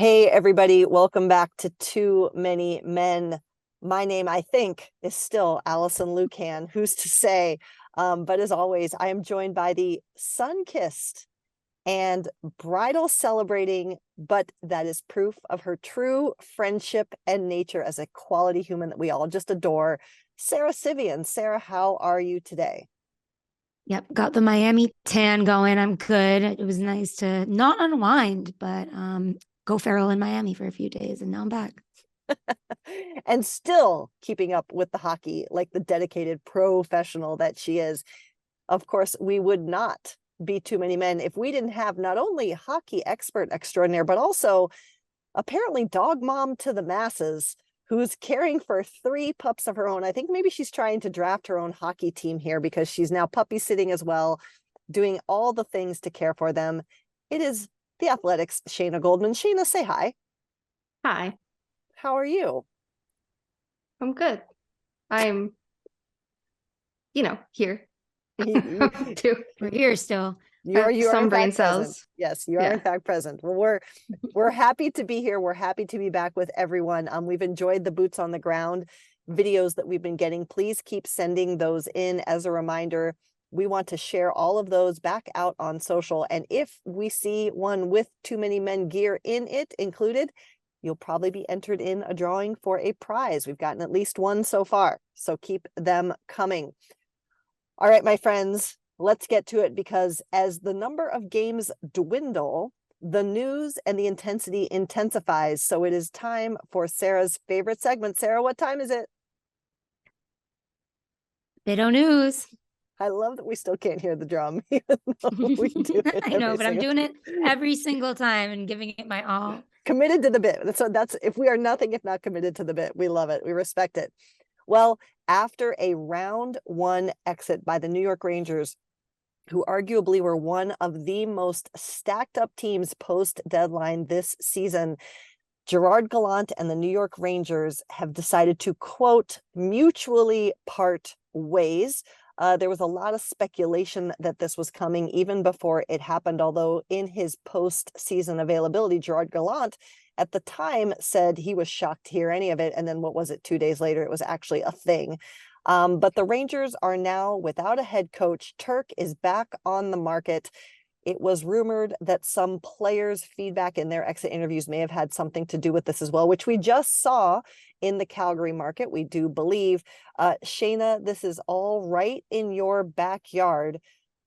Hey, everybody. Welcome back to Too Many Men. My name, I think, is still Alison Lucan. Who's to say? But as always, I am joined by the sun-kissed and bridal celebrating, but that is proof of her true friendship and nature as a quality human that we all just adore, Sara Civian. Sara, how are you today? Yep, got the Miami tan going. I'm good. It was nice to not unwind, but go feral in Miami for a few days, and now I'm back. And still keeping up with the hockey like the dedicated professional that she is. Of course, we would not be Too Many Men if we didn't have not only hockey expert extraordinaire, but also apparently dog mom to the masses, who's caring for 3 pups of her own. I think maybe she's trying to draft her own hockey team here because she's now puppy sitting as well, doing all the things to care for them. It is the Athletics' Shayna Goldman. Shayna, say hi. Hi, How are you? I'm good. I'm, here. You, We're here still. you are Some in brain fact present. cells. Yes, you are in fact present. Well, we're happy to be here. We're happy to be back with everyone. We've enjoyed the boots on the ground videos that we've been getting. Please keep sending those in. As a reminder, we want to share all of those back out on social. And if we see one with Too Many Men gear in it included, you'll probably be entered in a drawing for a prize. We've gotten at least one so far, so keep them coming. All right, my friends, let's get to it, because as the number of games dwindle, the news and the intensity intensifies. So it is time for Sara's favorite segment. Sara, what time is it? Biddo news. I love that we still can't hear the drum, even though we do it. I know, but I'm doing it every single time and giving it my all. Committed to the bit. So that's, if we are nothing if not committed to the bit, we love it. We respect it. Well, after a round 1 exit by the New York Rangers, who arguably were one of the most stacked up teams post deadline this season, Gerard Gallant and the New York Rangers have decided to, quote, mutually part ways. There was a lot of speculation that this was coming even before it happened, although in his post-season availability, Gerard Gallant at the time said he was shocked to hear any of it. And then what was it, 2 days later, it was actually a thing. But the Rangers are now without a head coach. Turk is back on the market. It was rumored that some players' feedback in their exit interviews may have had something to do with this as well, which we just saw in the Calgary market, we do believe. Shayna, this is all right in your backyard.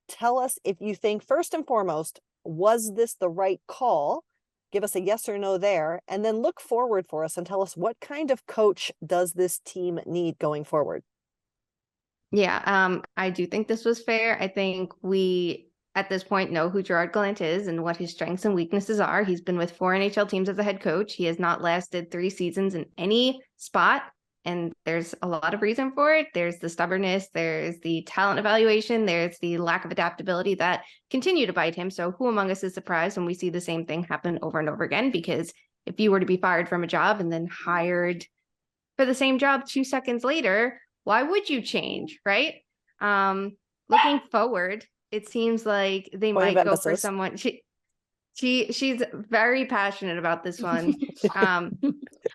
Tell us if you think, first and foremost, was this the right call? Give us a yes or no there, and then look forward for us and tell us, what kind of coach does this team need going forward? Yeah, I do think this was fair. I think we, at this point, know who Gerard Gallant is and what his strengths and weaknesses are. He's been with 4 NHL teams as a head coach. He has not lasted 3 seasons in any spot, and there's a lot of reason for it. There's the stubbornness, there's the talent evaluation, there's the lack of adaptability that continue to bite him. So who among us is surprised when we see the same thing happen over and over again? Because if you were to be fired from a job and then hired for the same job 2 seconds later, why would you change, right? Looking forward, it seems like they might go for someone. She's very passionate about this one.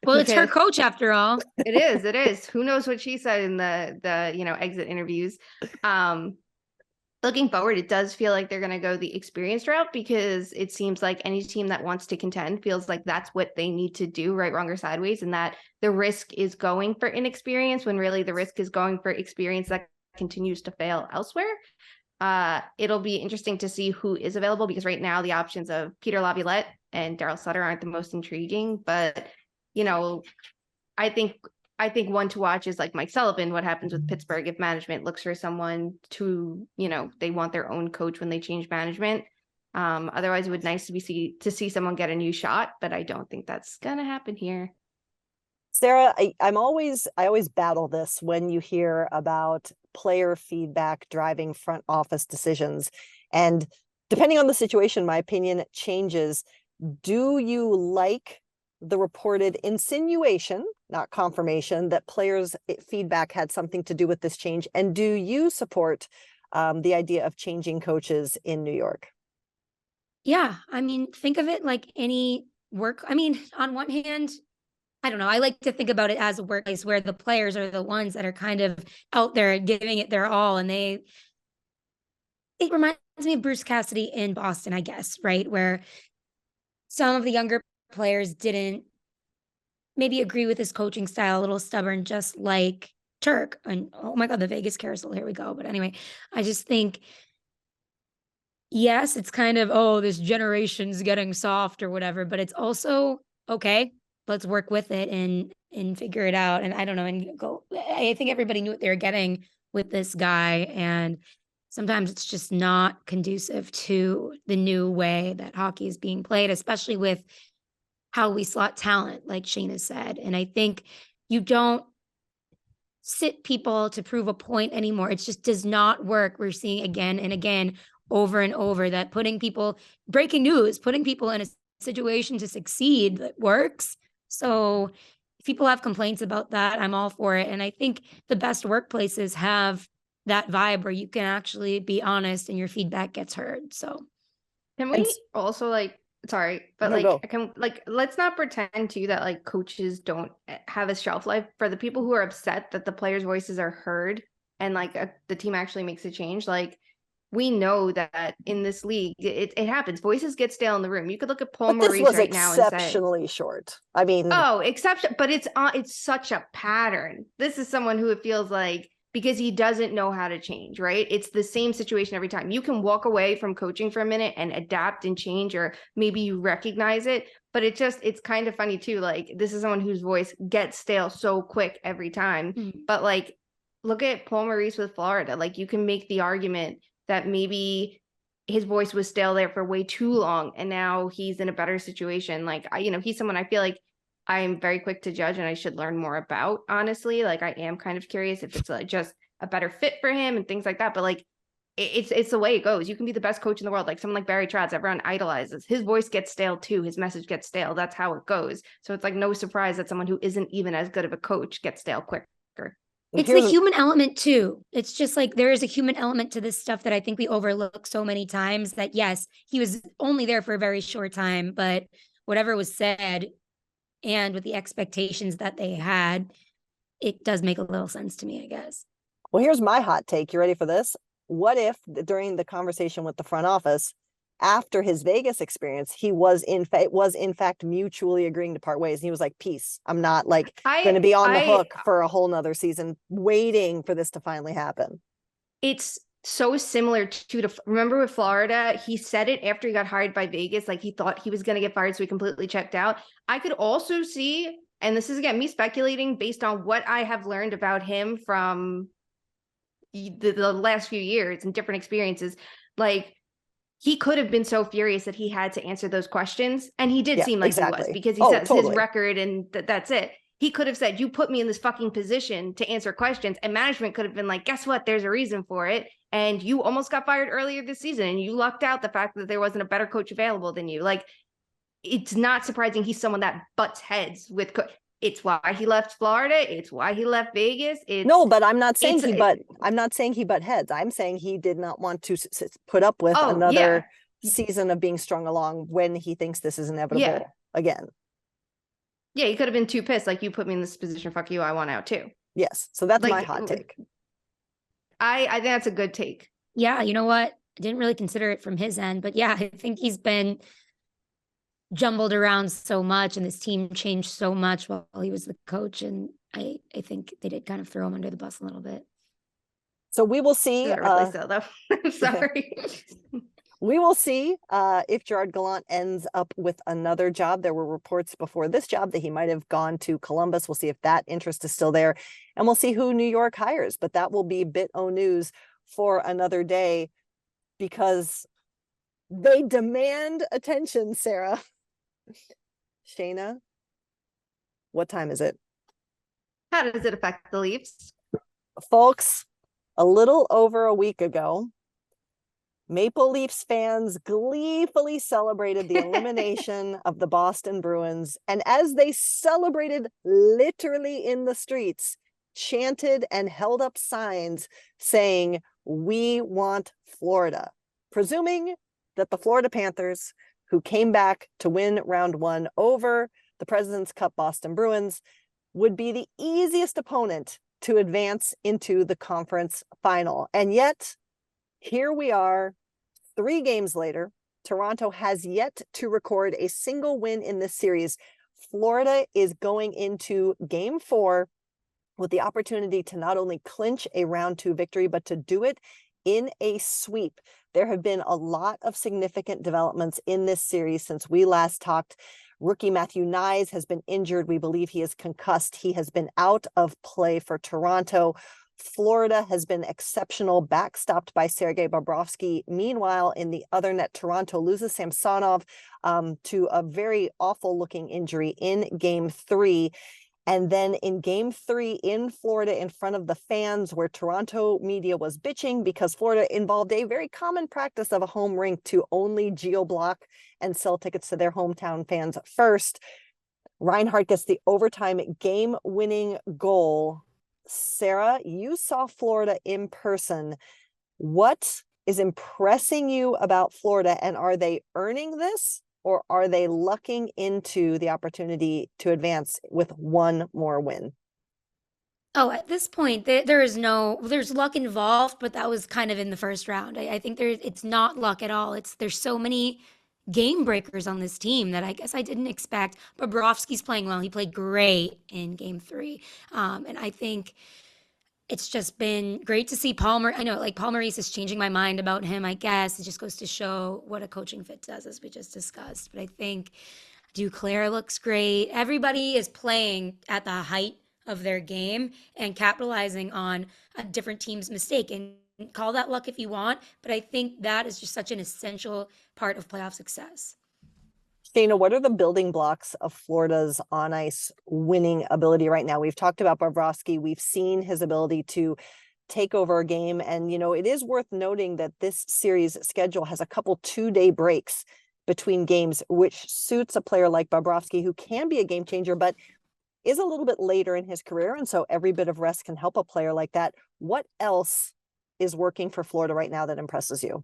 Well, it's her coach after all. It is. Who knows what she said in the exit interviews. Looking forward, it does feel like they're going to go the experienced route, because it seems like any team that wants to contend feels like that's what they need to do, right, wrong, or sideways, and that the risk is going for inexperience when really the risk is going for experience that continues to fail elsewhere. It'll be interesting to see who is available, because right now the options of Peter Laviolette and Daryl Sutter aren't the most intriguing, but I think one to watch is like Mike Sullivan. What happens with Pittsburgh if management looks for someone to, they want their own coach when they change management. Otherwise, it would nice to see someone get a new shot, but I don't think that's gonna happen here. Sara, I always battle this when you hear about player feedback driving front office decisions. And depending on the situation, my opinion changes. Do you like the reported insinuation, not confirmation, that players' feedback had something to do with this change? And do you support the idea of changing coaches in New York? Yeah, I mean, think of it like any work. I mean, on one hand, I don't know. I like to think about it as a workplace where the players are the ones that are kind of out there giving it their all. And it reminds me of Bruce Cassidy in Boston, I guess, right? Where some of the younger players didn't maybe agree with his coaching style, a little stubborn, just like Turk. And oh my God, the Vegas carousel, here we go. But anyway, I just think, yes, it's kind of, oh, this generation's getting soft or whatever, but it's also, okay, let's work with it and figure it out. And I don't know, and go, I think everybody knew what they were getting with this guy. And sometimes it's just not conducive to the new way that hockey is being played, especially with how we slot talent, like Shayna said. And I think you don't sit people to prove a point anymore. It just does not work. We're seeing again and again, over and over, that breaking news, putting people in a situation to succeed that works. So if people have complaints about that, I'm all for it. And I think the best workplaces have that vibe where you can actually be honest and your feedback gets heard. So can we also sorry, but let's not pretend too that like coaches don't have a shelf life. For the people who are upset that the players' voices are heard and the team actually makes a change, we know that in this league, it happens. Voices get stale in the room. You could look at Paul Maurice right now and say, exceptionally short. I mean, exception, but it's such a pattern. This is someone who it feels like, because he doesn't know how to change, right? It's the same situation every time. You can walk away from coaching for a minute and adapt and change, or maybe you recognize it, but it's kind of funny too. Like, this is someone whose voice gets stale so quick every time. But look at Paul Maurice with Florida. You can make the argument that maybe his voice was stale there for way too long, and now he's in a better situation. He's someone I feel like I'm very quick to judge and I should learn more about, honestly. I am kind of curious if it's just a better fit for him and things like that. But it's the way it goes. You can be the best coach in the world. Someone like Barry Trotz, everyone idolizes. His voice gets stale too. His message gets stale. That's how it goes. So it's no surprise that someone who isn't even as good of a coach gets stale quicker. It's the human element too. It's just there is a human element to this stuff that I think we overlook so many times, that yes, he was only there for a very short time, but whatever was said and with the expectations that they had, it does make a little sense to me, I guess. Well, here's my hot take. You ready for this? What if during the conversation with the front office, after his Vegas experience, he was in fact mutually agreeing to part ways. And he was like, peace. I'm not going to be on the hook for a whole nother season waiting for this to finally happen. It's so similar to remember with Florida, he said it after he got hired by Vegas, he thought he was going to get fired, so he completely checked out. I could also see, and this is again me speculating based on what I have learned about him from the last few years and different experiences, he could have been so furious that he had to answer those questions. And he did seem like he was, because he says his record and that's it. He could have said, you put me in this fucking position to answer questions. And management could have been like, guess what? There's a reason for it. And you almost got fired earlier this season. And you lucked out the fact that there wasn't a better coach available than you. It's not surprising he's someone that butts heads with It's why he left Florida. It's why he left Vegas. No, but I'm not saying I'm not saying he butt heads. I'm saying he did not want to put up with another season of being strung along when he thinks this is inevitable again. Yeah, he could have been too pissed. You put me in this position. Fuck you. I want out too. Yes. So that's my hot take. I think that's a good take. Yeah. You know what? I didn't really consider it from his end, but yeah, I think he's been jumbled around so much and this team changed so much while he was the coach. And I think they did kind of throw him under the bus a little bit. So we will see. Really so though. I'm sorry. We will see if Gerard Gallant ends up with another job. There were reports before this job that he might have gone to Columbus. We'll see if that interest is still there, and we'll see who New York hires. But that will be bit-o news for another day, because they demand attention, Sarah. Shayna, what time is it? How does it affect the Leafs? Folks, a little over a week ago, Maple Leafs fans gleefully celebrated the elimination of the Boston Bruins. And as they celebrated literally in the streets, chanted and held up signs saying, "We want Florida," presuming that the Florida Panthers, who came back to win round one over the President's Cup Boston Bruins, would be the easiest opponent to advance into the conference final. And yet, here we are, 3 games later. Toronto has yet to record a single win in this series. Florida is going into game 4 with the opportunity to not only clinch a round 2 victory, but to do it in a sweep. There have been a lot of significant developments in this series since we last talked. Rookie Matthew Nyes has been injured. We believe he is concussed. He has been out of play for Toronto. Florida has been exceptional, backstopped by Sergei Bobrovsky. Meanwhile, in the other net, Toronto loses Samsonov to a very awful looking injury in game 3. And then in game 3 in Florida, in front of the fans, where Toronto media was bitching because Florida involved a very common practice of a home rink to only geo-block and sell tickets to their hometown fans first. Reinhart gets the overtime game-winning goal. Sara, you saw Florida in person. What is impressing you about Florida, and are they earning this? Or are they lucking into the opportunity to advance with one more win? Oh, at this point, there's luck involved, but that was kind of in the first round. I think it's not luck at all. There's so many game breakers on this team that I guess I didn't expect. Bobrovsky's playing well. He played great in game 3. And I think it's just been great to see Palmer. I know, like, Paul Maurice is changing my mind about him, I guess. It just goes to show what a coaching fit does, as we just discussed. But I think Duclair looks great. Everybody is playing at the height of their game and capitalizing on a different team's mistake. And call that luck if you want, but I think that is just such an essential part of playoff success. Shayna, what are the building blocks of Florida's on-ice winning ability right now? We've talked about Bobrovsky. We've seen his ability to take over a game. And, it is worth noting that this series schedule has a couple 2-day breaks between games, which suits a player like Bobrovsky, who can be a game changer, but is a little bit later in his career. And so every bit of rest can help a player like that. What else is working for Florida right now that impresses you?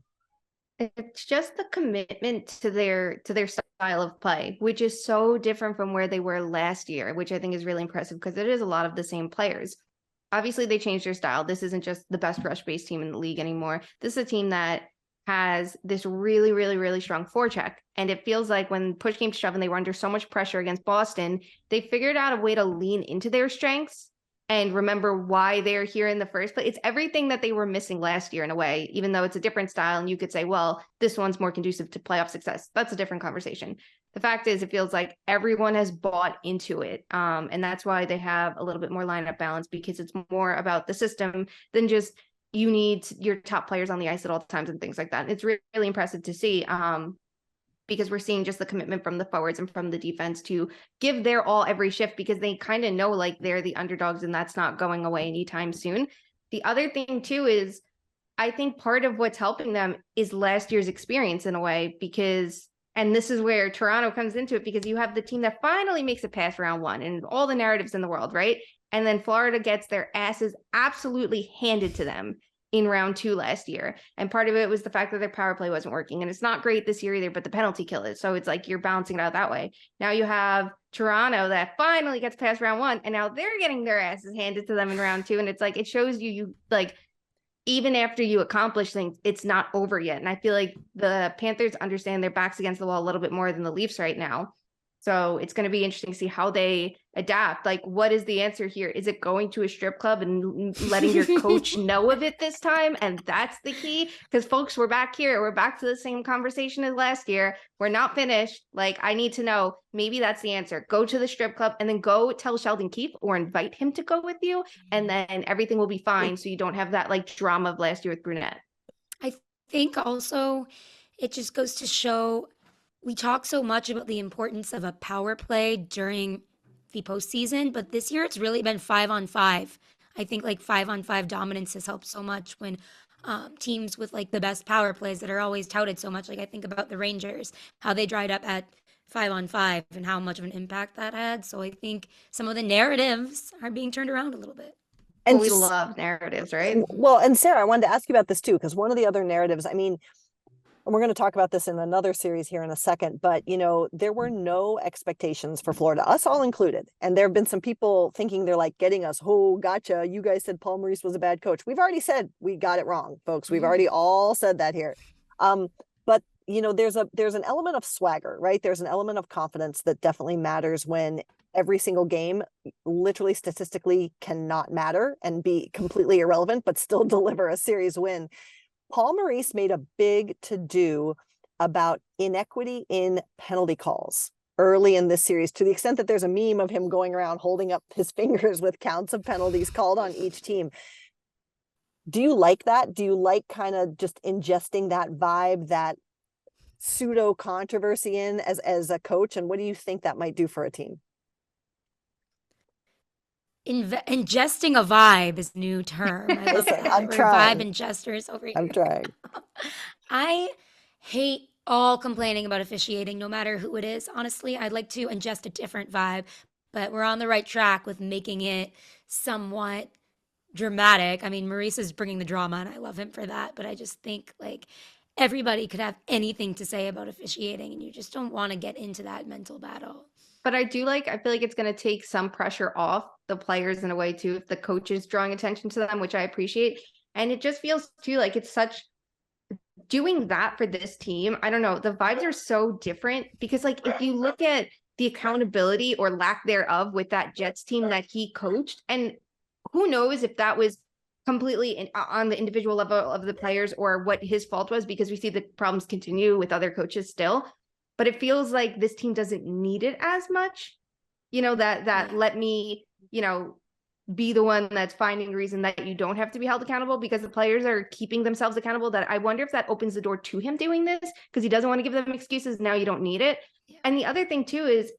It's just the commitment to their style of play, which is so different from where they were last year, which I think is really impressive because it is a lot of the same players. Obviously, they changed their style. This isn't just the best rush-based team in the league anymore. This is a team that has this really, really, really strong forecheck. And it feels like when push came to shove and they were under so much pressure against Boston, they figured out a way to lean into their strengths and remember why they're here in the first place. It's everything that they were missing last year in a way, even though it's a different style. And you could say, well, this one's more conducive to playoff success. That's a different conversation. The fact is, it feels like everyone has bought into it. And that's why they have a little bit more lineup balance, because it's more about the system than just you need your top players on the ice at all times and things like that. It's really, really impressive to see. Because we're seeing just the commitment from the forwards and from the defense to give their all every shift, because they kind of know like they're the underdogs and that's not going away anytime soon. The other thing too is I think part of what's helping them is last year's experience in a way, because, and this is where Toronto comes into it, because you have the team that finally makes it past round 1 and all the narratives in the world, right? And then Florida gets their asses absolutely handed to them in round 2 last year. And part of it was the fact that their power play wasn't working. And it's not great this year either, but the penalty killed it. So it's like you're balancing it out that way. Now you have Toronto that finally gets past round 1, and now they're getting their asses handed to them in round 2. And it's like, it shows you like, even after you accomplish things, it's not over yet. And I feel like the Panthers understand their backs against the wall a little bit more than the Leafs right now. So it's going to be interesting to see how they adapt. Like, what is the answer here? Is it going to a strip club and letting your coach know of it this time? And that's the key. Because folks, we're back here. We're back to the same conversation as last year. We're not finished. Like, I need to know, maybe that's the answer. Go to the strip club and then go tell Sheldon Keefe or invite him to go with you. And then everything will be fine. So you don't have that like drama of last year with Brunette. I think also it just goes to show, we talk so much about the importance of a power play during the postseason, but this year it's really been 5-on-5. I think like 5-on-5 dominance has helped so much when teams with like the best power plays that are always touted so much. Like I think about the Rangers, how they dried up at 5-on-5 and how much of an impact that had. So I think some of the narratives are being turned around a little bit. And we love narratives, right? Well, and Sara, I wanted to ask you about this too, because one of the other narratives, I mean, And we're going to talk about this in another series here in a second, but there were no expectations for Florida, us all included. And there have been some people thinking they're like getting us, oh, gotcha. You guys said Paul Maurice was a bad coach. We've already said we got it wrong, folks. We've already all said that here. But there's an element of swagger, right? There's an element of confidence that definitely matters when every single game literally statistically cannot matter and be completely irrelevant, but still deliver a series win. Paul Maurice made a big to-do about inequity in penalty calls early in this series, to the extent that there's a meme of him going around holding up his fingers with counts of penalties called on each team. Do you like that? Do you like kind of just ingesting that vibe, that pseudo controversy in as a coach? And what do you think that might do for a team? Ingesting a vibe is a new term. I love Listen, that. I'm We're trying. vibe ingesters over here. I'm trying. I hate all complaining about officiating, no matter who it is. Honestly, I'd like to ingest a different vibe, but we're on the right track with making it somewhat dramatic. I mean, Maurice is bringing the drama, and I love him for that. But I just think like everybody could have anything to say about officiating, and you just don't want to get into that mental battle. But I feel like it's going to take some pressure off the players in a way too, if the coach is drawing attention to them, which I appreciate. And it just feels too like it's such doing that for this team. I don't know. The vibes are so different because like if you look at the accountability or lack thereof with that Jets team that he coached, and who knows if that was completely on the individual level of the players or what his fault was, because we see the problems continue with other coaches still. But it feels like this team doesn't need it as much, let me, be the one that's finding a reason that you don't have to be held accountable, because the players are keeping themselves accountable. That I wonder if that opens the door to him doing this because he doesn't want to give them excuses. Now you don't need it. Yeah. And the other thing too is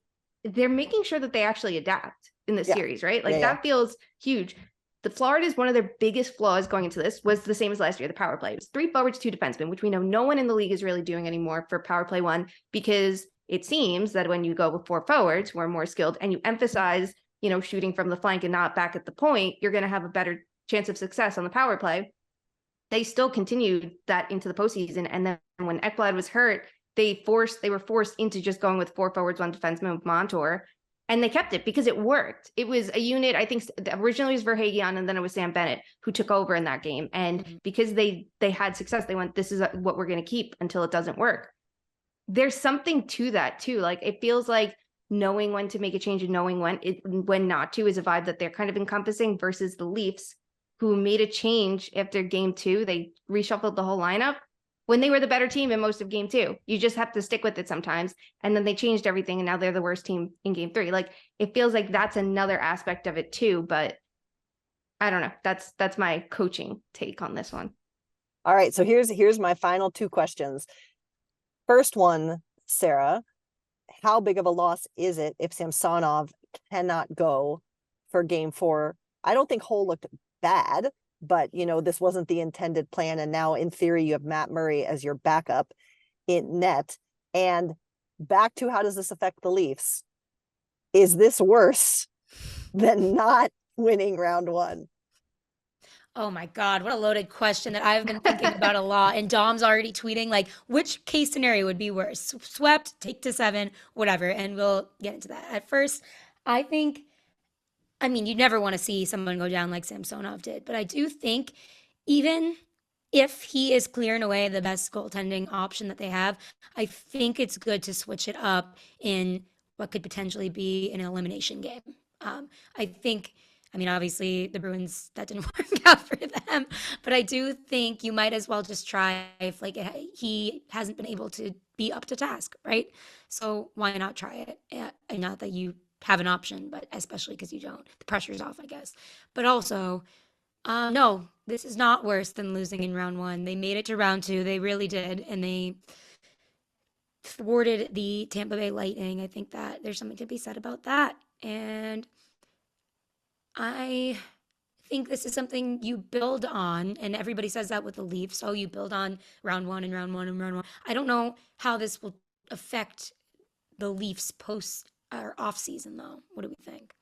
they're making sure that they actually adapt in the series, right? Like that feels huge. The Florida is one of their biggest flaws going into this was the same as last year, the power play. It was 3 forwards, 2 defensemen, which we know no one in the league is really doing anymore for power play 1, because it seems that when you go with 4 forwards who are more skilled and you emphasize, shooting from the flank and not back at the point, you're going to have a better chance of success on the power play. They still continued that into the postseason. And then when Ekblad was hurt, they were forced into just going with 4 forwards, 1 defenseman with Montour. And they kept it because it worked. It was a unit. I think originally it was Verhaeghe, and then it was Sam Bennett who took over in that game. And because they had success, they went, this is what we're going to keep until it doesn't work. There's something to that too. Like it feels like knowing when to make a change and knowing when not to is a vibe that they're kind of encompassing, versus the Leafs, who made a change after game 2. They reshuffled the whole lineup when they were the better team in most of game 2. You just have to stick with it sometimes. And then they changed everything, and now they're the worst team in game 3. Like it feels like that's another aspect of it too, but I don't know. That's my coaching take on this one. All right. So here's my final 2 questions. First one, Sara, how big of a loss is it if Samsonov cannot go for game 4? I don't think Hull looked bad, but this wasn't the intended plan. And now in theory, you have Matt Murray as your backup in net. And back to, how does this affect the Leafs? Is this worse than not winning round 1? Oh my God, what a loaded question that I've been thinking about a lot. And Dom's already tweeting like, which case scenario would be worse? Swept, take to 7, whatever. And we'll get into that. At first, I think, you never want to see someone go down like Samsonov did. But I do think even if he is clearing away the best goaltending option that they have, I think it's good to switch it up in what could potentially be an elimination game. I think, obviously the Bruins, that didn't work out for them, but I do think you might as well just try if he hasn't been able to be up to task, right? So why not try it? And not that you have an option, but especially because you don't. The pressure's off, I guess. But also, no, this is not worse than losing in round 1. They made it to round 2. They really did. And they thwarted the Tampa Bay Lightning. I think that there's something to be said about that. And I think this is something you build on, and everybody says that with the Leafs. So you build on round 1 and round 1 and round 1. I don't know how this will affect the Leafs post or off season though. What do we think?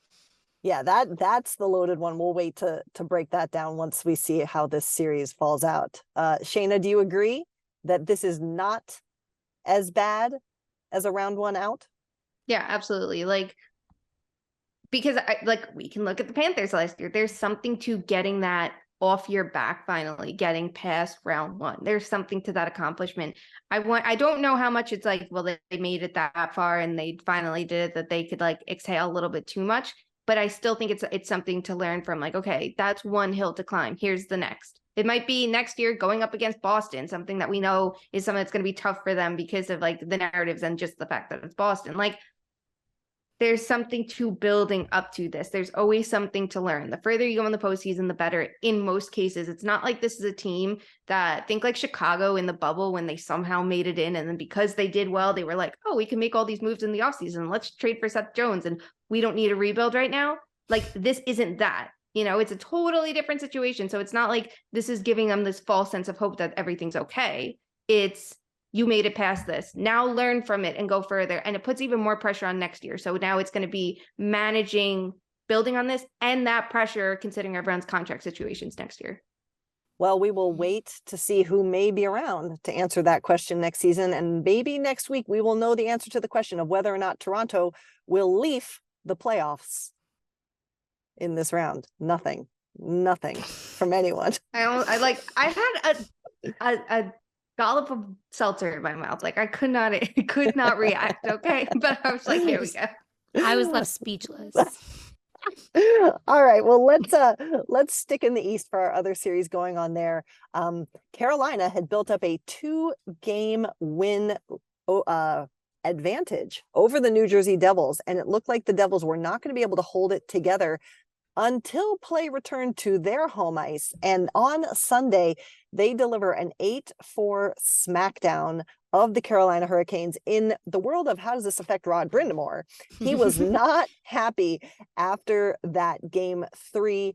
Yeah, that's the loaded one. We'll wait to break that down once we see how this series falls out. Shayna, do you agree that this is not as bad as a round one out? Yeah, absolutely. Like, because we can look at the Panthers last year. There's something to getting that off your back, finally getting past round one. There's something to that accomplishment. I don't know how much it's like, well, they made it that far and they finally did it, that they could like exhale a little bit too much. But I still think it's something to learn from, like, okay, that's one hill to climb. Here's the next. It might be next year going up against Boston, something that we know is something that's going to be tough for them because of like the narratives and just the fact that it's Boston. Like, there's something to building up to this. There's always something to learn. The further you go in the postseason, the better in most cases. It's not like this is a team that, think like Chicago in the bubble when they somehow made it in. And then because they did well, they were like, oh, we can make all these moves in the offseason. Let's trade for Seth Jones. And we don't need a rebuild right now. Like, this isn't that. You know, it's a totally different situation. So it's not like this is giving them this false sense of hope that everything's okay. It's, you made it past this. Now learn from it and go further. And it puts even more pressure on next year. So now it's going to be managing, building on this and that pressure, considering everyone's contract situations next year. Well, we will wait to see who may be around to answer that question next season. And maybe next week we will know the answer to the question of whether or not Toronto will leaf the playoffs in this round. Nothing from anyone. I had a dollop of seltzer in my mouth. Like, I could not react. Okay. But I was like, here we go. I was left speechless. All right. Well, let's stick in the East for our other series going on there. Carolina had built up a 2-game win advantage over the New Jersey Devils, and it looked like the Devils were not going to be able to hold it together until play returned to their home ice. And on Sunday, they deliver an 8-4 smackdown of the Carolina Hurricanes. In the world of how does this affect Rod Brind'Amour, he was not happy after that game 3.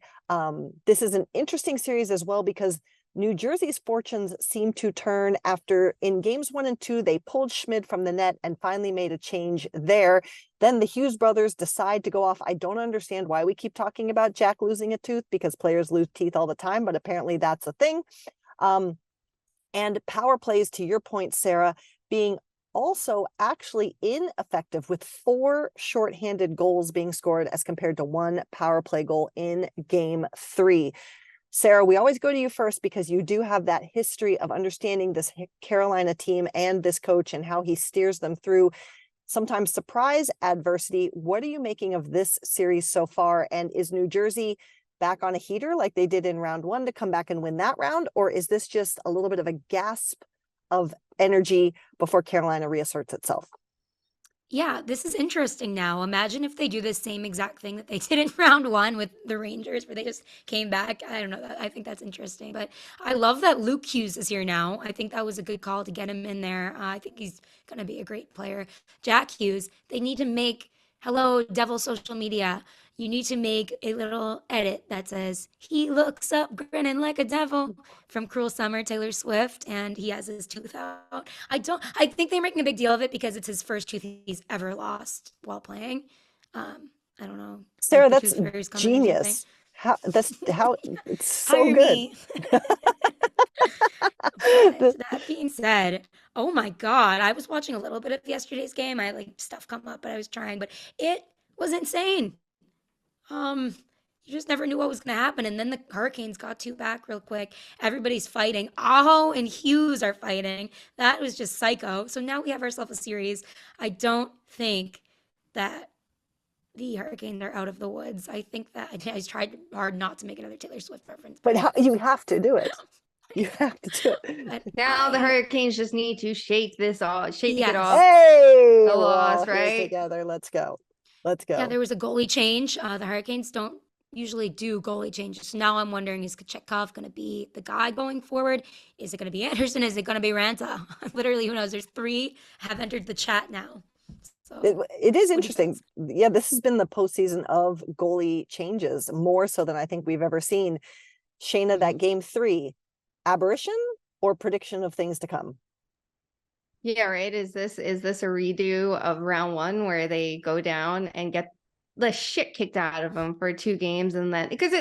This is an interesting series as well because New Jersey's fortunes seem to turn after in games 1 and 2, they pulled Schmid from the net and finally made a change there. Then the Hughes brothers decide to go off. I don't understand why we keep talking about Jack losing a tooth, because players lose teeth all the time, but apparently that's a thing. And power plays, to your point, Sarah, being also actually ineffective with 4 shorthanded goals being scored as compared to 1 power play goal in game 3. Sarah, we always go to you first because you do have that history of understanding this Carolina team and this coach and how he steers them through sometimes surprise adversity. What are you making of this series so far? And is New Jersey back on a heater like they did in round 1 to come back and win that round? Or is this just a little bit of a gasp of energy before Carolina reasserts itself? Yeah, this is interesting now. Imagine if they do the same exact thing that they did in round 1 with the Rangers, where they just came back. I don't know. I think that's interesting. But I love that Luke Hughes is here now. I think that was a good call to get him in there. I think he's going to be a great player. Jack Hughes, they need to make, hello, Devil social media. You need to make a little edit that says, he looks up grinning like a devil, from Cruel Summer, Taylor Swift, and he has his tooth out. I think they're making a big deal of it because it's his first tooth he's ever lost while playing. I don't know. Sarah, that's genius. It's so good. That being said, oh my God, I was watching a little bit of yesterday's game. I had like stuff come up, but I was trying, but it was insane. You just never knew what was going to happen. And then the Hurricanes got 2 back real quick. Everybody's fighting. Aho and Hughes are fighting. That was just psycho. So now we have ourselves a series. I don't think that the Hurricanes are out of the woods. I think that I tried hard not to make another Taylor Swift reference. But you have to do it. You have to do it. Now the Hurricanes just need to shake it off. Hey, the loss, right? Together. Let's go. Yeah, there was a goalie change. The Hurricanes don't usually do goalie changes. So now I'm wondering, is Kochetkov going to be the guy going forward? Is it going to be Anderson? Is it going to be Ranta? Literally, who knows? There's 3 have entered the chat now. So it is interesting. Yeah, this has been the postseason of goalie changes, more so than I think we've ever seen. Shayna, that game 3, aberration or prediction of things to come? Yeah, right. Is this a redo of round 1 where they go down and get the shit kicked out of them for 2 games. And then because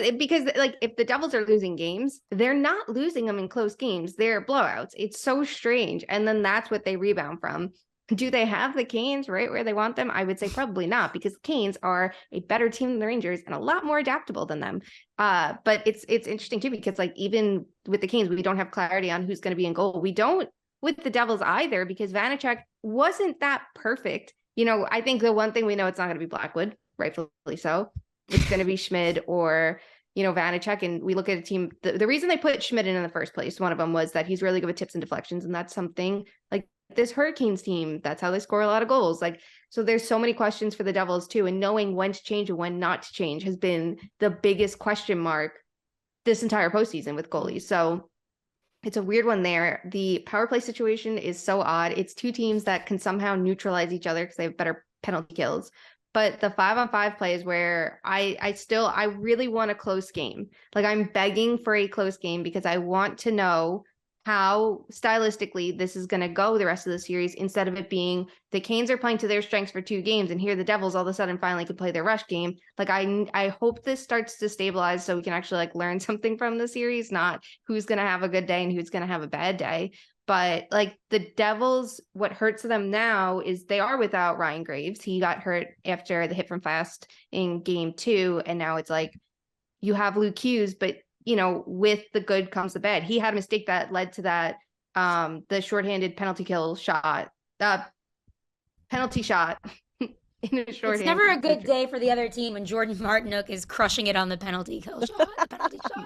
like if the Devils are losing games, they're not losing them in close games. They're blowouts. It's so strange. And then that's what they rebound from. Do they have the Canes right where they want them? I would say probably not, because the Canes are a better team than the Rangers and a lot more adaptable than them. But it's interesting too, because like even with the Canes, we don't have clarity on who's going to be in goal. We don't with the Devils either, because Vanacek wasn't that perfect. You know, I think the one thing we know, it's not going to be Blackwood, rightfully so. It's going to be Schmid or, you know, Vanacek. And we look at a team, the reason they put Schmid in the first place, one of them was that he's really good with tips and deflections. And that's something like this Hurricanes team, that's how they score a lot of goals. Like, so there's so many questions for the Devils too. And knowing when to change and when not to change has been the biggest question mark this entire postseason with goalies. So it's a weird one there. The power play situation is so odd. It's 2 teams that can somehow neutralize each other because they have better penalty kills. But the 5-on-5 play is where I really want a close game. Like I'm begging for a close game because I want to know how stylistically this is going to go the rest of the series, instead of it being the Canes are playing to their strengths for 2 games and here the Devils all of a sudden finally could play their rush game. Like I hope this starts to stabilize so we can actually like learn something from the series, not who's going to have a good day and who's going to have a bad day. But like the Devils, what hurts them now is they are without Ryan Graves. He got hurt after the hit from Fast in game 2. And now it's like you have Luke Hughes, but you know, with the good comes the bad. He had a mistake that led to that, the shorthanded penalty kill shot, penalty shot. It's never a good day for the other team when Jordan Martinook is crushing it on the penalty kill shot.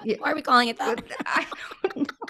Yeah. Why are we calling it that?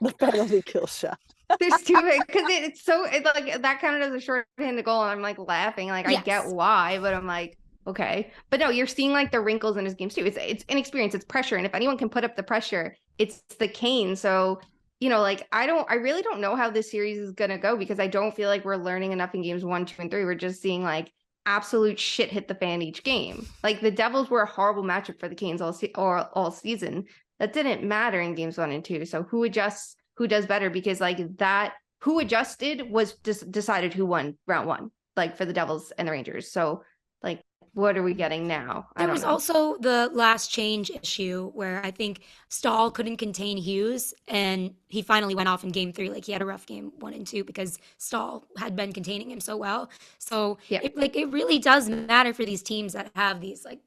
The penalty kill shot. There's 2 because it's like that counted as a shorthanded goal, and I'm like laughing, like yes. I get why, but I'm like, okay. But no, you're seeing like the wrinkles in his games too. It's inexperience, it's pressure. And if anyone can put up the pressure, it's the Canes. So, you know, like I really don't know how this series is going to go, because I don't feel like we're learning enough in games 1, 2, and 3. We're just seeing like absolute shit hit the fan each game. Like the Devils were a horrible matchup for the Canes all season. That didn't matter in games 1 and 2. So who adjusts, who does better? Because like that, who adjusted was decided who won round 1, like for the Devils and the Rangers. So like, what are we getting now? There was also the last change issue where I think Stahl couldn't contain Hughes, and he finally went off in game 3. Like he had a rough game 1 and 2 because Stahl had been containing him so well. So yeah, it really does matter for these teams that have these like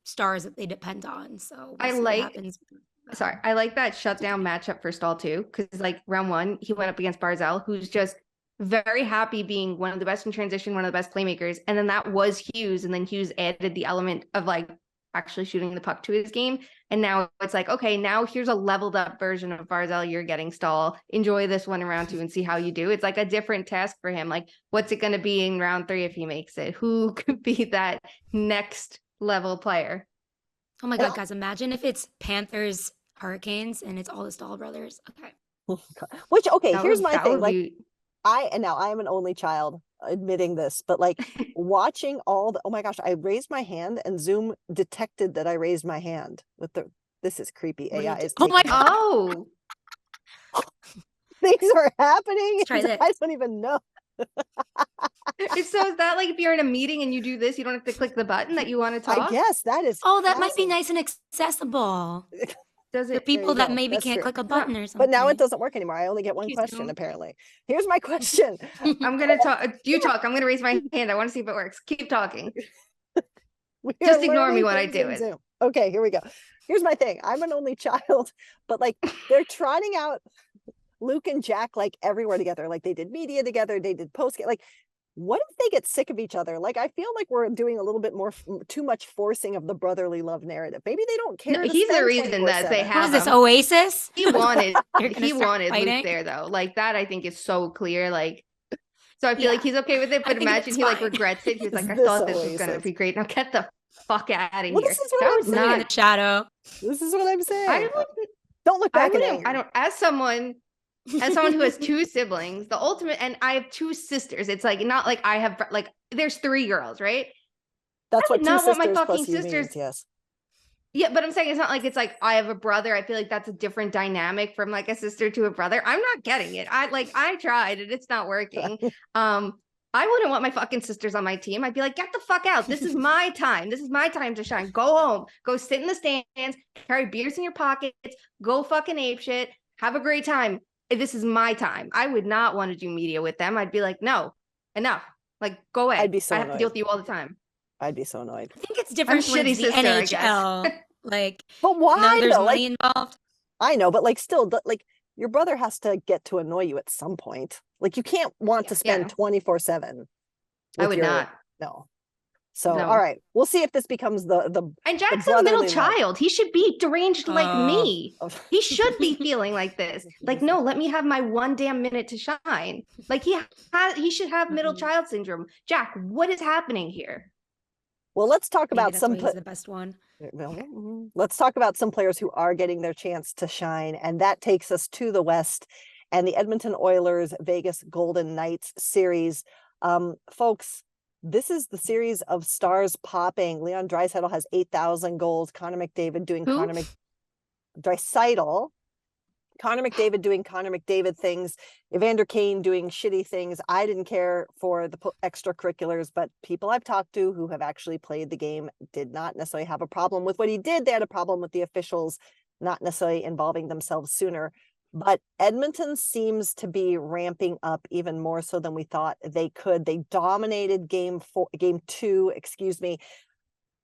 stars that they depend on. So I like that shutdown matchup for Stahl too, because like round 1 he went up against Barzal, who's just very happy being one of the best in transition, one of the best playmakers. And then that was Hughes. And then Hughes added the element of like actually shooting the puck to his game. And now it's like, okay, now here's a leveled up version of Barzal. You're getting Stahl. Enjoy this one in round 2 and see how you do. It's like a different task for him. Like, what's it going to be in round 3 if he makes it? Who could be that next level player? Oh my God, guys, imagine if it's Panthers, Hurricanes, and it's all the Stahl brothers. Okay. Which, okay, here's my thing. Like, I am an only child, admitting this, but like watching all the, oh my gosh, I raised my hand and Zoom detected that I raised my hand with this is creepy. AI is oh my God. Oh, things are happening. Try this. I don't even know. So is that like if you're in a meeting and you do this, you don't have to click the button that you want to talk? I guess that is. Oh, that might be nice and accessible. Does it? For people that maybe can't click a button or something. But now it doesn't work anymore. I only get one question, apparently. Here's my question. I'm going to talk. You talk. I'm going to raise my hand. I want to see if it works. Keep talking. Just ignore me when I do it. Okay, here we go. Here's my thing. I'm an only child, but like they're trotting out Luke and Jack like everywhere together. Like they did media together. They did post. Like, what if they get sick of each other? Like, I feel like we're doing a little bit too much forcing of the brotherly love narrative. Maybe they don't care. No, he's the reason that they have. What is this, Oasis? He wanted Luke there though. Like that, I think is so clear. Like, so I feel like he's okay with it. But imagine he like regrets it. He's like, I thought this was gonna be great. Now get the fuck out of here. This is what I'm saying. In the shadow. This is what I'm saying. Don't look back at me. I don't. As someone who has 2 siblings, the ultimate, and I have 2 sisters. It's like not like I have like there's 3 girls, right? That's what 2 sisters my fucking plus sisters. Means, yes. Yeah, but I'm saying it's not like it's like I have a brother. I feel like that's a different dynamic from like a sister to a brother. I'm not getting it. I tried and it's not working. I wouldn't want my fucking sisters on my team. I'd be like, get the fuck out. This is my time. This is my time to shine. Go home. Go sit in the stands. Carry beers in your pockets. Go fucking ape shit. Have a great time. This is my time. I would not want to do media with them. I'd be like, no, enough. Like, go away. I'd be so I have annoyed. to deal with you all the time. I'd be so annoyed. I think it's different when shitty it's the sister, I guess. NHL. Like, But why no, there's though? money Like, involved. I know, but like still, like your brother has to get to annoy you at some point. Like you can't want to spend 24/7. I would not. No. So No. all right, we'll see if this becomes the And Jack's a middle brotherly love. child. He should be deranged like me. Oh. He should be feeling like this. Like, no, let me have my one damn minute to shine. Like he should have middle child syndrome. Jack, what is happening here? Well, let's talk Maybe about that's some. why he's the best one. Let's talk about some players who are getting their chance to shine, and that takes us to the West and the Edmonton Oilers Vegas Golden Knights series. Folks, this is the series of stars popping. Leon Draisaitl has 8,000 goals. Connor McDavid doing Draisaitl. Connor McDavid doing Connor McDavid things. Evander Kane doing shitty things. I didn't care for the extracurriculars, but people I've talked to who have actually played the game did not necessarily have a problem with what he did. They had a problem with the officials not necessarily involving themselves sooner. But Edmonton seems to be ramping up even more so than we thought they could. They dominated game 2,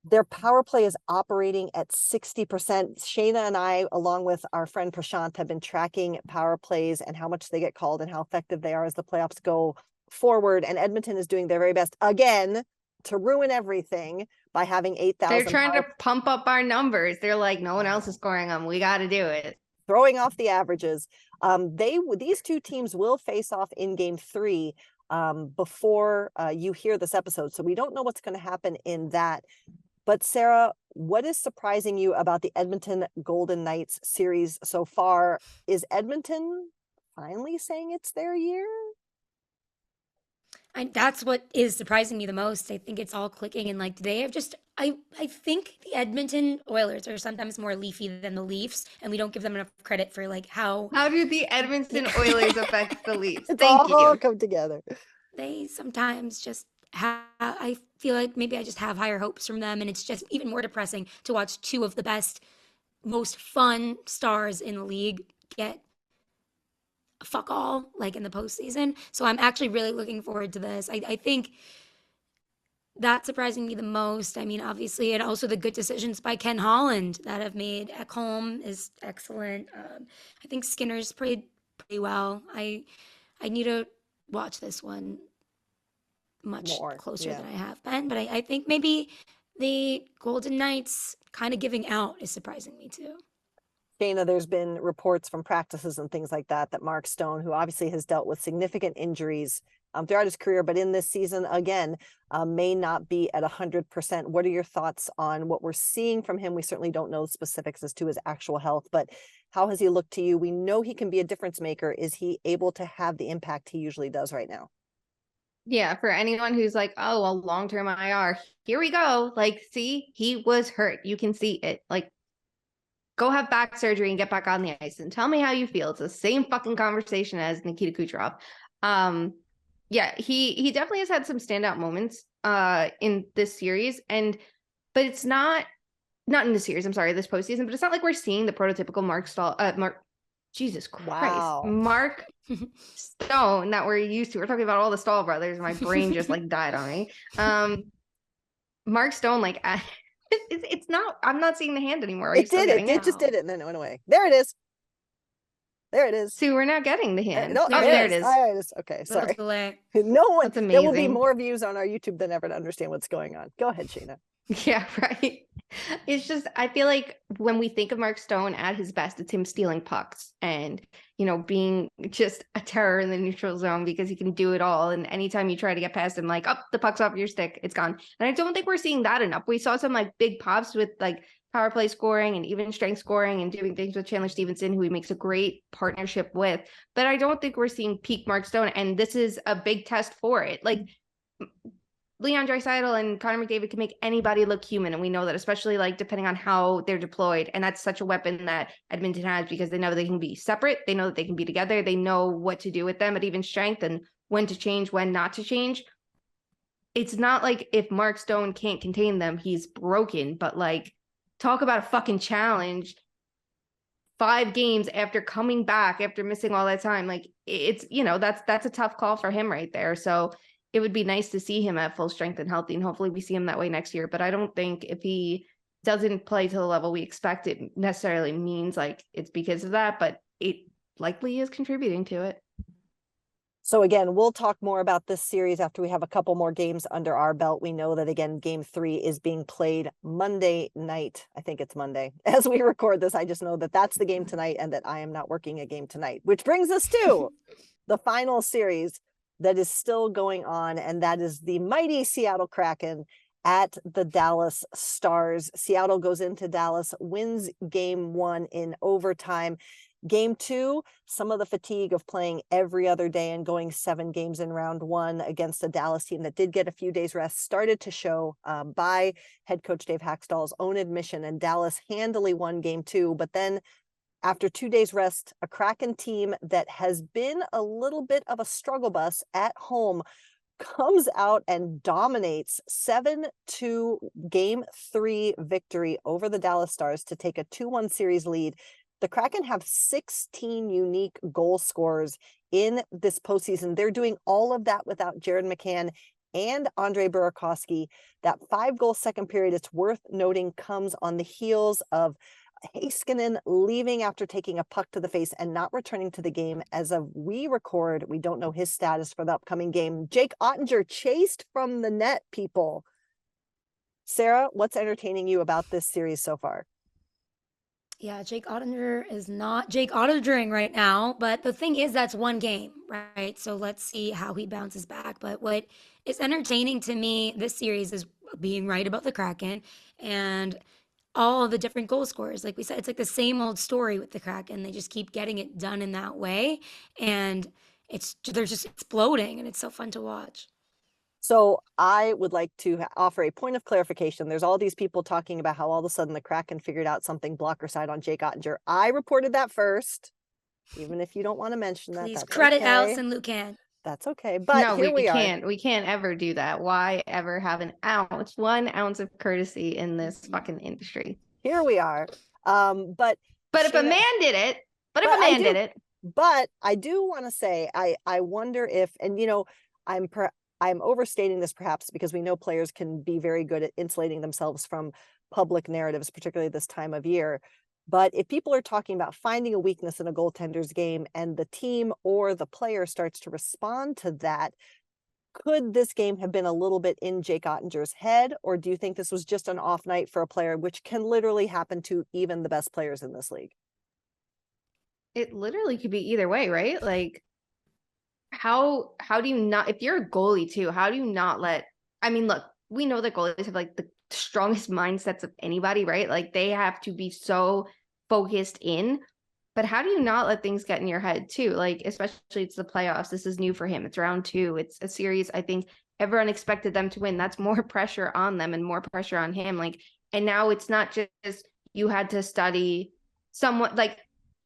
Their power play is operating at 60%. Shayna and I, along with our friend Prashant, have been tracking power plays and how much they get called and how effective they are as the playoffs go forward. And Edmonton is doing their very best again to ruin everything by having 8,000. They're trying to pump up our numbers. They're like, no one else is scoring them. We got to do it. Throwing off the averages. These two teams will face off in game 3 before you hear this episode. So we don't know what's going to happen in that. But Sara, what is surprising you about the Edmonton Golden Knights series so far? Is Edmonton finally saying it's their year? That's what is surprising me the most. I think it's all clicking, and like they have just I think the Edmonton Oilers are sometimes more leafy than the Leafs, and we don't give them enough credit for like how do the Edmonton Oilers affect the Leafs? It's Thank all you. come together. They sometimes just I feel like maybe I just have higher hopes from them, and it's just even more depressing to watch two of the best, most fun stars in the league get fuck all like in the postseason. So I'm actually really looking forward to this. I think that's surprising me the most. I mean, obviously, and also the good decisions by Ken Holland that have made Ekholm is excellent. I think Skinner's played pretty well. I need to watch this one much closer than I have been, but I think maybe the Golden Knights kind of giving out is surprising me too. Shayna, there's been reports from practices and things like that Mark Stone, who obviously has dealt with significant injuries throughout his career, but in this season, again, may not be at 100%. What are your thoughts on what we're seeing from him? We certainly don't know specifics as to his actual health, but how has he looked to you? We know he can be a difference maker. Is he able to have the impact he usually does right now? Yeah, for anyone who's like, oh, well, long-term IR, here we go. Like, see, he was hurt. You can see it. Like, go have back surgery and get back on the ice and tell me how you feel. It's the same fucking conversation as Nikita Kucherov. Yeah, he definitely has had some standout moments in this series, but it's not in the series. I'm sorry, this postseason. But it's not like we're seeing the prototypical Jesus Christ, Wow. Mark Stone that we're used to. We're talking about all the Stahl brothers. My brain just like died on me. Mark Stone, like it's not. I'm not seeing the hand anymore. It did. It just did it, and then it went away. There it is. There it is. See, we're not getting the hand. No, there it is. There it is. Okay, sorry. Delay. No one. That's There will be amazing. more views on our YouTube than ever to understand what's going on. Go ahead, Shayna. Yeah, right. It's just, I feel like when we think of Mark Stone at his best, it's him stealing pucks and, being just a terror in the neutral zone because he can do it all. And anytime you try to get past him, like, oh, the puck's off your stick, it's gone. And I don't think we're seeing that enough. We saw some like big pops with like power play scoring and even strength scoring and doing things with Chandler Stevenson, who he makes a great partnership with. But I don't think we're seeing peak Mark Stone. And this is a big test for it. Like, Leon Draisaitl and Connor McDavid can make anybody look human. And we know that, especially like depending on how they're deployed. And that's such a weapon that Edmonton has because they know they can be separate. They know that they can be together. They know what to do with them at even strength and when to change, when not to change. it's not like if Mark Stone can't contain them, he's broken. But like, talk about a fucking challenge. 5 games after coming back after missing all that time, like it's, that's a tough call for him right there. So it would be nice to see him at full strength and healthy, and hopefully we see him that way next year. But I don't think if he doesn't play to the level we expect, it necessarily means like it's because of that, but it likely is contributing to it. So again, we'll talk more about this series after we have a couple more games under our belt. We know that, again, game 3 is being played Monday night. I think it's Monday as we record this. I just know that that's the game tonight and that I am not working a game tonight, which brings us to the final series that is still going on. And that is the mighty Seattle Kraken at the Dallas Stars. Seattle goes into Dallas, wins game 1 in overtime. Game 2, some of the fatigue of playing every other day and going 7 games in round 1 against a Dallas team that did get a few days rest started to show by head coach Dave Haxtell's own admission, and Dallas handily won game 2. But then after 2 days rest, a Kraken team that has been a little bit of a struggle bus at home comes out and dominates 7-2 game 3 victory over the Dallas Stars to take a 2-1 series lead. The Kraken have 16 unique goal scorers in this postseason. They're doing all of that without Jared McCann and Andre Burakovsky. That 5-goal second period, it's worth noting, comes on the heels of Heiskanen leaving after taking a puck to the face and not returning to the game. As of we record, we don't know his status for the upcoming game. Jake Ottinger chased from the net, people. Sarah, what's entertaining you about this series so far? Yeah, Jake Ottinger is not Jake Ottingering right now, but the thing is that's one game, right? So let's see how he bounces back. But what is entertaining to me this series is being right about the Kraken and all of the different goal scorers. Like we said, it's like the same old story with the Kraken. They just keep getting it done in that way, and they're just exploding, and it's so fun to watch. So I would like to offer a point of clarification. There's all these people talking about how all of a sudden the Kraken figured out something blocker side on Jake Ottinger. I reported that first, even if you don't want to mention that. Please credit okay. Alison Lucan. That's okay. But no, here we are. Can't. We can't ever do that. Why ever have 1 ounce of courtesy in this fucking industry? Here we are. But if a man did it, But I do want to say, I wonder if, and I'm overstating this perhaps because we know players can be very good at insulating themselves from public narratives, particularly this time of year. But if people are talking about finding a weakness in a goaltender's game and the team or the player starts to respond to that, could this game have been a little bit in Jake Ottinger's head? Or do you think this was just an off night for a player, which can literally happen to even the best players in this league? It literally could be either way, right? Like, how do you not, if you're a goalie too, how do you not let, I mean, look, we know that goalies have like the strongest mindsets of anybody, right? Like they have to be so focused in, but how do you not let things get in your head too? Like, especially it's the playoffs. This is new for him. It's round 2. It's a series I think everyone expected them to win. That's more pressure on them and more pressure on him. Like, and now it's not just you had to study someone, like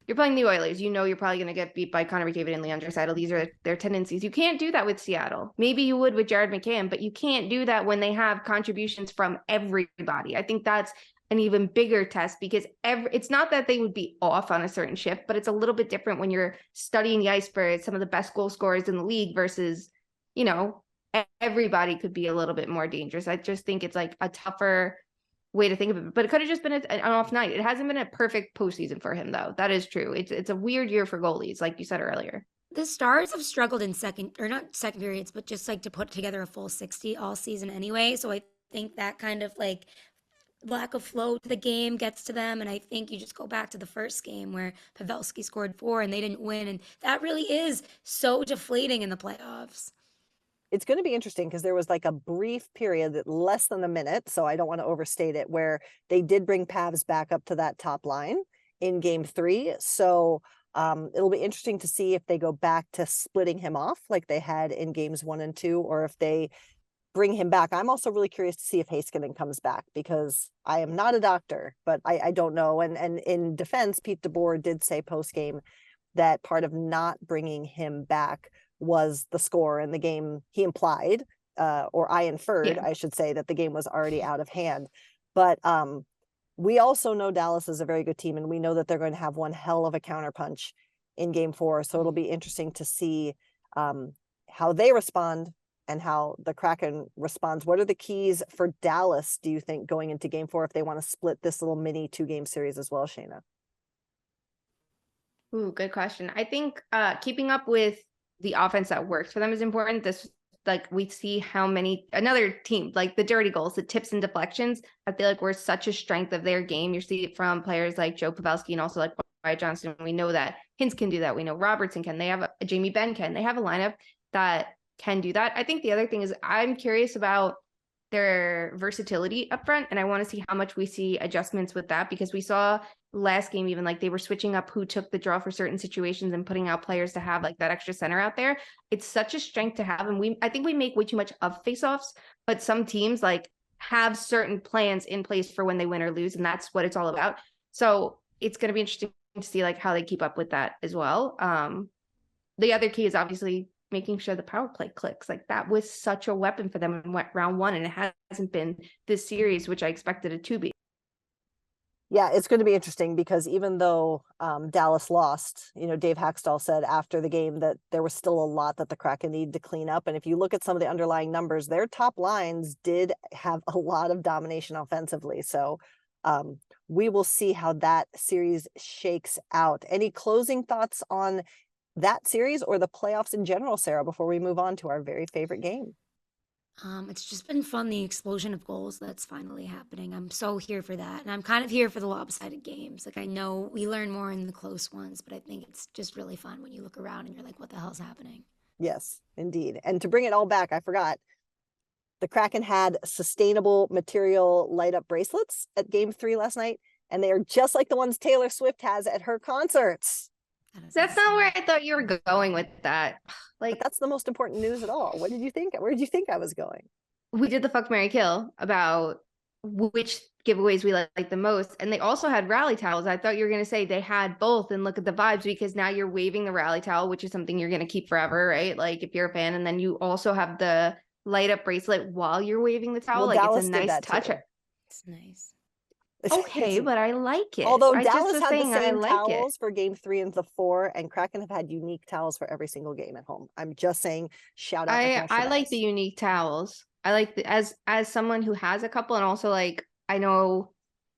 you're playing the Oilers. You know you're probably going to get beat by Connor McDavid and Leon Draisaitl. These are their tendencies. You can't do that with Seattle. Maybe you would with Jared McCann, but you can't do that when they have contributions from everybody. I think that's an even bigger test because it's not that they would be off on a certain shift, but it's a little bit different when you're studying the ice for some of the best goal scorers in the league versus, everybody could be a little bit more dangerous. I just think it's like a tougher way to think of it, but it could have just been an off night. It hasn't been a perfect postseason for him, though. That is true. It's a weird year for goalies, like you said earlier. The Stars have struggled in not second periods, but just like to put together a full 60 all season anyway. So I think that kind of like lack of flow to the game gets to them. And I think you just go back to the first game where Pavelski scored 4 and they didn't win. And that really is so deflating in the playoffs. It's going to be interesting because there was like a brief period that less than a minute, so I don't want to overstate it, where they did bring Pavs back up to that top line in game 3. So it'll be interesting to see if they go back to splitting him off like they had in games 1 and 2, or if they bring him back. I'm also really curious to see if Heiskanen comes back because I am not a doctor, but I don't know. And in defense, Pete DeBoer did say post-game that part of not bringing him back was the score in the game. He implied or I inferred, I should say, that the game was already out of hand. But we also know Dallas is a very good team, and we know that they're going to have one hell of a counterpunch in game 4. So it'll be interesting to see how they respond and how the Kraken responds. What are the keys for Dallas, do you think, going into game 4 if they want to split this little mini 2-game series as well, Shayna? Ooh, good question. I think keeping up with the offense that works for them is important. This, like, we see how many, another team, like the dirty goals, the tips and deflections, I feel like we're such a strength of their game. You see it from players like Joe Pavelski and also like Wyatt Johnston. We know that Hintz can do that. We know Robertson can. They have a Jamie Benn can. They have a lineup that can do that. I think the other thing is I'm curious about their versatility up front, and I want to see how much we see adjustments with that, because we saw last game even like they were switching up who took the draw for certain situations and putting out players to have like that extra center out there. It's such a strength to have, and I think we make way too much of faceoffs, but some teams like have certain plans in place for when they win or lose, and that's what it's all about. So it's going to be interesting to see like how they keep up with that as well. The other key is obviously making sure the power play clicks. Like that was such a weapon for them in round 1, and it hasn't been this series, which I expected it to be. Yeah, it's going to be interesting because even though Dallas lost, Dave Hackstall said after the game that there was still a lot that the Kraken need to clean up. And if you look at some of the underlying numbers, their top lines did have a lot of domination offensively. So we will see how that series shakes out. Any closing thoughts on that series or the playoffs in general, Sarah, before we move on to our very favorite game? It's just been fun, the explosion of goals that's finally happening. I'm so here for that. And I'm kind of here for the lopsided games. Like, I know we learn more in the close ones, but I think it's just really fun when you look around and you're like, what the hell's happening? Yes, indeed. And to bring it all back, I forgot, the Kraken had sustainable material light up bracelets at game 3 last night, and they are just like the ones Taylor Swift has at her concerts. That's not where I thought you were going with that. Like, but that's the most important news at all. What did you think? Where did you think I was going? We did the fuck, marry, kill about which giveaways we like the most, and they also had rally towels. I thought you were going to say they had both, and look at the vibes, because now you're waving the rally towel, which is something you're going to keep forever, right? Like if you're a fan, and then you also have the light up bracelet while you're waving the towel. Well, like Dallas it's a nice touch. It's nice. Okay, but I like it. Although I Dallas had the same like towels for game 3 and the 4, and Kraken have had unique towels for every single game at home. I'm just saying, shout out. I like the unique towels. I like the, as someone who has a couple, and also like I know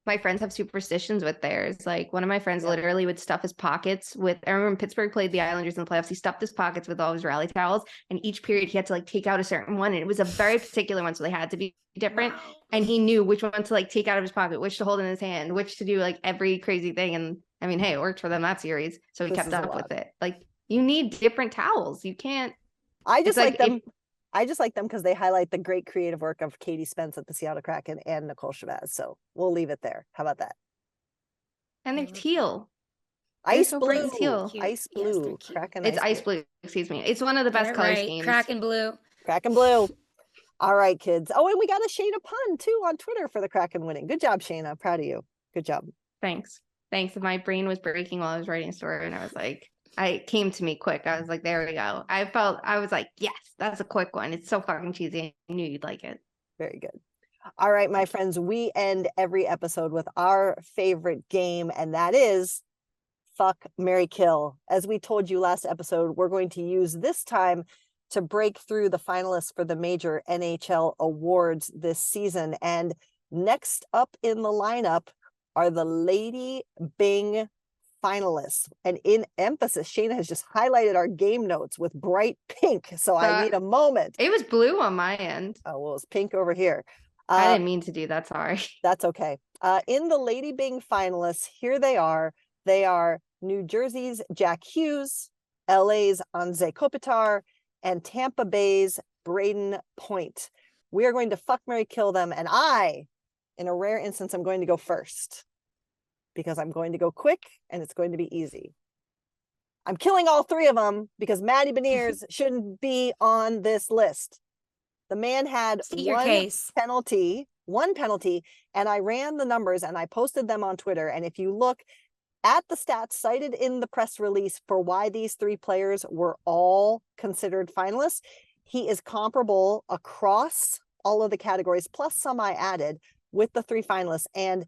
my friends have superstitions with theirs. Like one of my friends literally would stuff his pockets with, I remember when Pittsburgh played the Islanders in the playoffs, he stuffed his pockets with all his rally towels, and each period he had to like take out a certain one, and it was a very particular one, so they had to be different. Wow. And he knew which one to like take out of his pocket, which to hold in his hand, which to do like every crazy thing. And I mean, hey, it worked for them that series, so he kept up with it. Like you need different towels. You can't. I just like them. I just like them because they highlight the great creative work of Katie Spence at the Seattle Kraken and Nicole Chavez. So we'll leave it there. How about that? And they're teal. Ice so blue. Teal. Ice blue. Yes, Kraken it's ice blue. Excuse me. It's one of the best color schemes. Kraken blue. Kraken blue. All right, kids. Oh, and we got a Shayna pun too on Twitter for the Kraken winning. Good job, Shayna. Proud of you. Good job. Thanks. My brain was breaking while I was writing a story, and I was like, it came to me quick. I was like, there we go. I was like, yes, that's a quick one. It's so fucking cheesy. I knew you'd like it. Very good. All right, my friends, we end every episode with our favorite game, and that is Fuck, Marry, Kill. As we told you last episode, we're going to use this time to break through the finalists for the major NHL awards this season. And next up in the lineup are the Lady Byng finalists. And in emphasis, Shayna has just highlighted our game notes with bright pink. So I need a moment. It was blue on my end. Oh, well, it's pink over here. I didn't mean to do that. Sorry. That's okay. In the Lady Byng finalists, here they are. They are New Jersey's Jack Hughes, LA's Anze Kopitar, and Tampa Bay's Braden Point. We are going to fuck, marry, kill them. And I, in a rare instance, I'm going to go first, because I'm going to go quick and it's going to be easy. I'm killing all 3 of them because Maddie Beniers shouldn't be on this list. The man had one penalty, and I ran the numbers and I posted them on Twitter. And if you look at the stats cited in the press release for why these 3 players were all considered finalists, he is comparable across all of the categories, plus some I added with the 3 finalists. And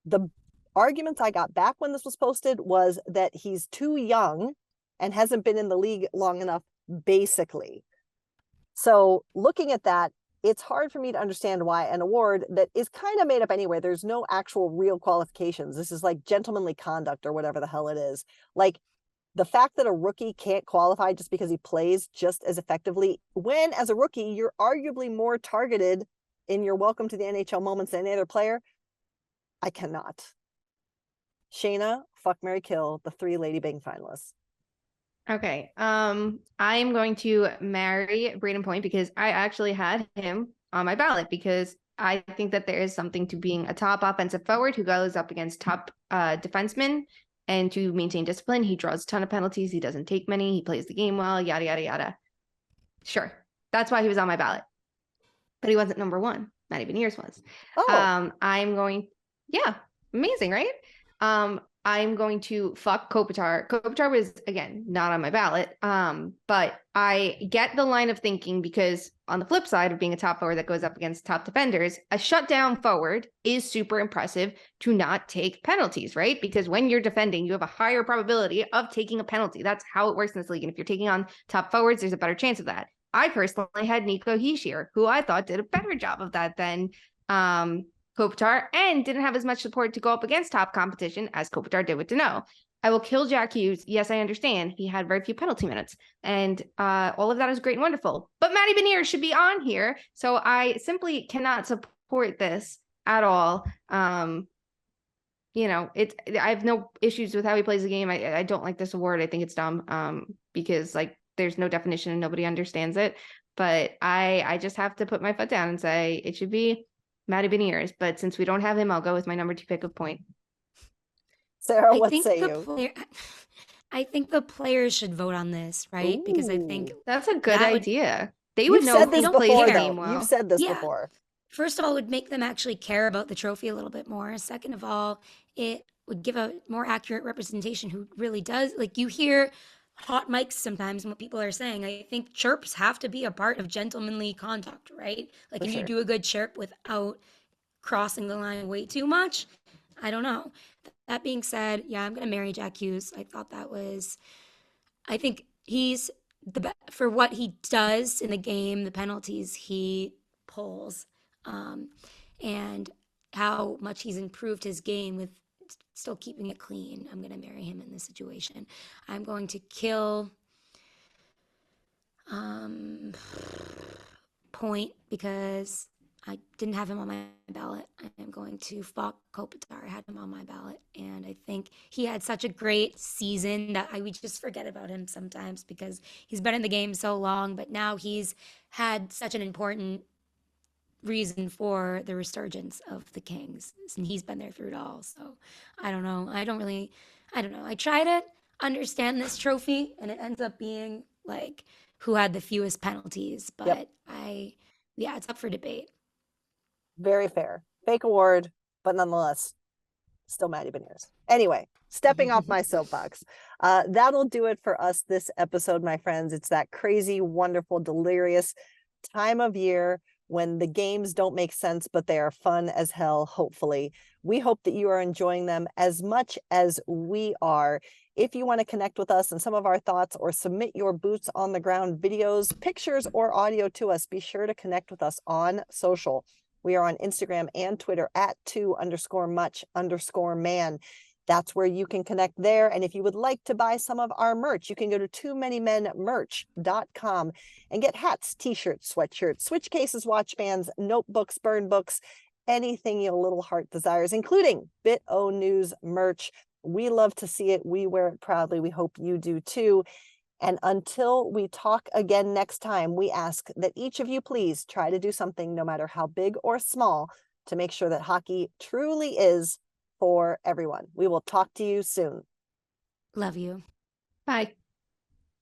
the arguments I got back when this was posted was that he's too young and hasn't been in the league long enough, basically. So looking at that, it's hard for me to understand why an award that is kind of made up anyway, there's no actual real qualifications. This is like gentlemanly conduct or whatever the hell it is. Like, the fact that a rookie can't qualify just because he plays just as effectively, when as a rookie, you're arguably more targeted in your welcome to the NHL moments than any other player, I cannot. Shayna, fuck, marry, kill, the 3 Lady Byng finalists. Okay. I'm going to marry Braden Point because I actually had him on my ballot because I think that there is something to being a top offensive forward who goes up against top defensemen, and to maintain discipline. He draws a ton of penalties. He doesn't take many. He plays the game well, yada, yada, yada. Sure. That's why he was on my ballot. But he wasn't number 1. Not even yours was. Oh. I'm going, yeah, amazing, right? I'm going to fuck Kopitar. Kopitar was, again, not on my ballot. But I get the line of thinking because on the flip side of being a top forward that goes up against top defenders, a shutdown forward is super impressive to not take penalties, right? Because when you're defending, you have a higher probability of taking a penalty. That's how it works in this league. And if you're taking on top forwards, there's a better chance of that. I personally had Nico Hischier, who I thought did a better job of that than Kopitar, and didn't have as much support to go up against top competition as Kopitar did with Danault. I will kill Jack Hughes. Yes, I understand. He had very few penalty minutes, and all of that is great and wonderful. But Matty Beniers should be on here, so I simply cannot support this at all. You know, I have no issues with how he plays the game. I don't like this award. I think it's dumb because like there's no definition and nobody understands it. But I just have to put my foot down and say it should be Matty Beniers. But since we don't have him, I'll go with my number 2 pick of Point. Sarah, what say you? I think the players should vote on this, right? Ooh. Because I think that's a good idea. They You've would know said this who plays before, the though. game well. You've said this Yeah. before. First of all, it would make them actually care about the trophy a little bit more. Second of all, it would give a more accurate representation who really does. Like, you hear hot mics sometimes and what people are saying. I think chirps have to be a part of gentlemanly conduct, right? Like, For if sure. you do a good chirp without crossing the line way too much, I don't know. That being said, yeah, I'm going to marry Jack Hughes. I think he's the best for what he does in the game, the penalties he pulls, and how much he's improved his game with still keeping it clean. I'm going to marry him in this situation. I'm going to kill Point because I didn't have him on my ballot. I am going to fuck Kopitar. I had him on my ballot, and I think he had such a great season that we just forget about him sometimes because he's been in the game so long, but now he's had such an important reason for the resurgence of the Kings, and he's been there through it all. So I don't know. I don't know. I try to understand this trophy, and it ends up being like who had the fewest penalties, but Yep. it's up for debate. Very fair. Fake award, but nonetheless, still Matty Beniers. Anyway, stepping off my soapbox. That'll do it for us this episode, my friends. It's that crazy, wonderful, delirious time of year when the games don't make sense, but they are fun as hell, hopefully. We hope that you are enjoying them as much as we are. If you want to connect with us and some of our thoughts or submit your boots on the ground videos, pictures, or audio to us, be sure to connect with us on social. We are on Instagram and Twitter at 2_much_man. That's where you can connect there. And if you would like to buy some of our merch, you can go to toomanymenmerch.com and get hats, t-shirts, sweatshirts, switch cases, watch bands, notebooks, burn books, anything your little heart desires, including BitO News merch. We love to see it. We wear it proudly. We hope you do too. And until we talk again next time, we ask that each of you please try to do something, no matter how big or small, to make sure that hockey truly is for everyone. We will talk to you soon. Love you. Bye.